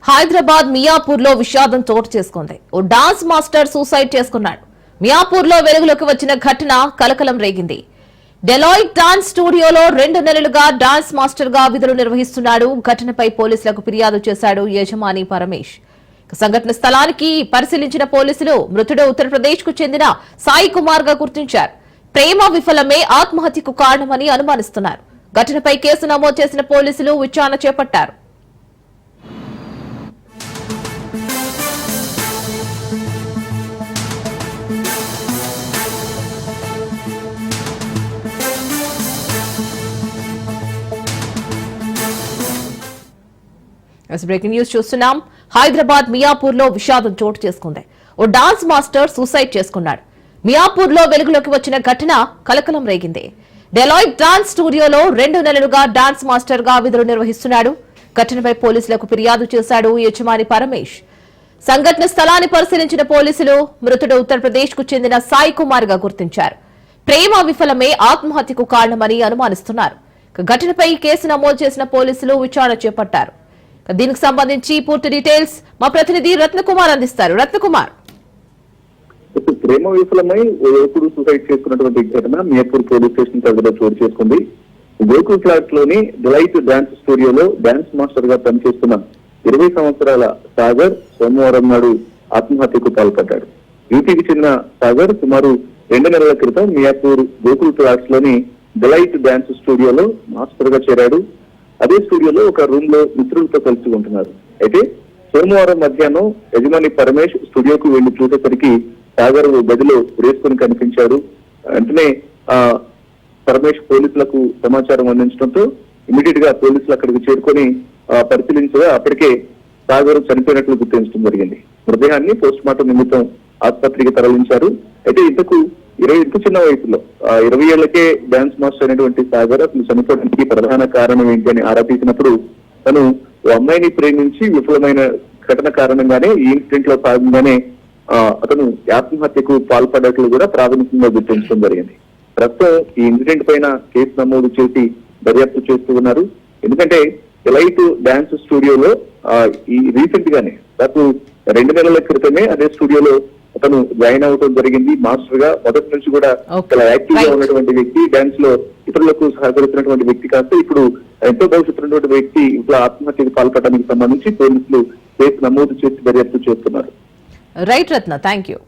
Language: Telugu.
హైదరాబాద్ మియాపూర్ లో విషాదం చోటు చేసుకుంది. ఓ డాన్స్ మాస్టర్ సూసైడ్ చేసుకున్నాడు. మియాపూర్ లో వెలుగులోకి వచ్చిన ఘటన కలకలం రేగింది. డెలాయిట్ డాన్స్ స్టూడియోలో 2 నెలలుగా డాన్స్ మాస్టర్ గా విధులు నిర్వహిస్తున్నాడు. ఘటనపై పోలీసులకు ఫిర్యాదు చేశాడు యజమాని పరమేష్. సంఘటన స్థలానికి పరిశీలించిన పోలీసులు మృతుడు ఉత్తరప్రదేశ్ కు చెందిన సాయి కుమార్ గా గుర్తించారు. ప్రేమ విఫలమే ఆత్మహత్యకు కారణమని అనుమానిస్తున్నారు. ఘటనపై కేసు నమోదు చేసిన పోలీసులు విచారణ చేపట్టారు. బ్రేకింగ్ న్యూస్ చూస్తున్నాం. హైదరాబాద్ మియాపూర్ లో విషాదం చోటు చేసుకుంది. ఓ డాన్స్ మాస్టర్ సూసైడ్ చేసుకున్నాడు. మియాపూర్ లో వెలుగులోకి వచ్చిన ఘటన కలకలం రేగింది. డెలాయిట్ డాన్స్ స్టూడియోలో 2 నెలలుగా డాన్స్ మాస్టర్ గా విధులు నిర్వహిస్తున్నాడు. ఘటనపై పోలీసులకు ఫిర్యాదు చేశాడు యజమాని పరమేష్. సంఘటన స్థలాన్ని పరిశీలించిన పోలీసులు మృతుడు ఉత్తరప్రదేశ్ కు చెందిన సాయి కుమార్ గా గుర్తించారు. ప్రేమ విఫలమే ఆత్మహత్యకు కారణమని అనుమానిస్తున్నారు. ఘటనపై కేసు నమోదు చేసిన పోలీసులు విచారణ చేపట్టారు. దీనికి సంబంధించి పూర్తి డీటెయిల్స్ మా ప్రతినిధి రత్నకుమార్ అందిస్తారు. రత్నకుమార్, ప్రేమ విఫలమై యువకుడు సూసైడ్ చేసుకున్నటువంటి ఘటన మియాపూర్ పోలీస్ స్టేషన్ పరిధిలో చోటు చేసుకుంది. గోకుల్ ఫ్లాట్ లోని డిలైట్ డాన్స్ స్టూడియోలో డాన్స్ మాస్టర్ గా పనిచేస్తున్న 20 సంవత్సరాల సాగర్ సోమవారం నాడు ఆత్మహత్యకు పాల్పడ్డాడు. యూపీకి చెందిన సాగర్ సుమారు 2 నెలల క్రితం మియాపూర్ గోకుల్ ఫ్లాట్స్ లోని డిలైట్ డాన్స్ స్టూడియోలో మాస్టర్ గా చేరాడు. అదే స్టూడియోలో ఒక రూమ్ లో మిత్రులతో కలిసి ఉంటున్నారు. అయితే సోమవారం మధ్యాహ్నం యజమాని పరమేష్ స్టూడియోకు వెళ్లి చూసేసరికి సాగర్ గదిలో వేసుకుని కనిపించాడు. వెంటనే పరమేష్ పోలీసులకు సమాచారం అందించడంతో ఇమీడియట్ గా పోలీసులు అక్కడికి చేరుకొని పరిశీలించగా అప్పటికే సాగర్ చనిపోయినట్లు గుర్తించడం జరిగింది. మృతదేహాన్ని పోస్ట్ మార్టం నిమిత్తం ఆసుపత్రికి తరలించారు. అయితే ఇంతకు ఇంత చిన్న వయసులో 20 ఏళ్లకే డాన్స్ మాస్టర్ అయినటువంటి సాగర్ అసలు చనిపోవడానికి ప్రధాన కారణం ఏంటి అని ఆరా తీసినప్పుడు తను ఓ అమ్మాయిని ప్రేమించి విఫలమైన ఘటన కారణంగానే ఈ ఇన్సిడెంట్ లో భాగంగానే అతను ఆత్మహత్యకు పాల్పడ్డట్లు కూడా ప్రాథమికంగా గుర్తించడం జరిగింది. ప్రస్తుతం ఈ ఇన్సిడెంట్ పైన కేసు నమోదు చేసి దర్యాప్తు చేస్తూ ఉన్నారు. ఎందుకంటే ఎలైట్ డాన్స్ స్టూడియోలో ఈ రీసెంట్ గానే దాదాపు 2 నెలల క్రితమే అదే స్టూడియోలో అతను జాయిన్ అవడం జరిగింది. మాస్టర్ గా మొదటి నుంచి కూడా చాలా యాక్టివ్ గా ఉన్నటువంటి వ్యక్తి, డాన్స్ లో ఇతరులకు సహకరిస్తున్నటువంటి వ్యక్తి కాస్త ఇప్పుడు ఎంతో భవిష్యత్తున్నటువంటి వ్యక్తి ఇట్లా ఆత్మహత్యకు పాల్పడడానికి సంబంధించి పోలీసులు కేసు నమోదు చేసి దర్యాప్తు చేస్తున్నారు. Right Ratna, thank you.